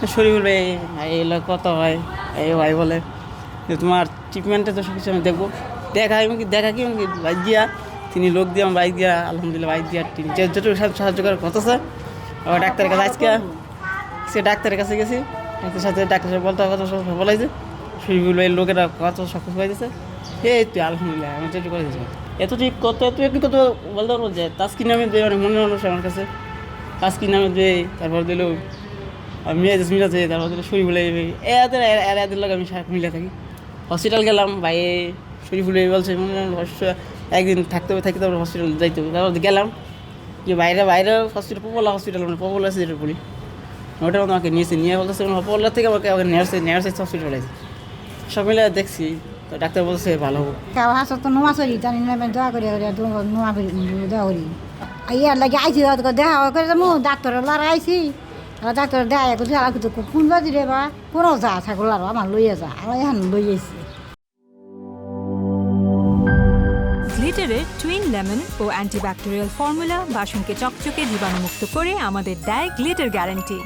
শরীফুল ভাই এগুলো কত হয় এই ভাই বলে যে তোমার ট্রিটমেন্টে তো সব কিছু আমি দেখবো দেখা কি আমি বাইক দিয়া তিনি লোক দিয়ে আমার বাইক দিয়া আলহামদুলিল্লাহ বাইক দিয়া তিনি যতটুকু সাহায্য করার কথা স্যার আবার ডাক্তারের কাছে আজকে সে ডাক্তারের কাছে গেছি ডাক্তারের সাথে ডাক্তারের বলতে কথা সব বলাইছে শরীফুল ভাই লোকেরা কত সব কিছু পাইতেছে এই তো আলহামদুলিল্লাহ আমি যেটুকু করে দিয়েছি এত কত বলতে পারবো যে তাস্কির নামে যে অনেক মনে মানুষ আমার কাছে তাস্কির নামে যে তারপর দিল মিলাতে তারপর দিল শরীফুল এদের লোক আমি মিলে থাকি হসপিটাল গেলাম ভাই শরীফুল বলছে একদিন থাকতে হবে তারপর হসপিটাল যাইতে হবে তারপর গেলাম যে বাইরে হসপিটাল হসপিটাল মানে পপুলার আছে যেটা বলি ওটা আমাকে নিয়ে বলতেছে পপুলার থেকে আমাকে নেয়ার্স হসপিটাল আছে সব মিলে দেখছি তো ডাক্তার বলছে ভালো হোক কারো হাসত তো নোয়া চলি জানি না দোয়া করি নোয়া দোয়া করি ইয়ার লাগে আইছি দেখা করে যাবো ডাক্তারের লারা আইছি ডাক্তার দেখা করছি আর কিন্তু কোন বাজি রে বা কোনো যা ছাগল আর আমার লইয়া যা আর এখন লই আইছি গ্লিটারের টুইন লেমন ও অ্যান্টিব্যাকটেরিয়াল ফর্মুলা বাসনকে চকচকে জীবাণুমুক্ত করে আমাদের দেয় গ্লিটার গ্যারান্টি।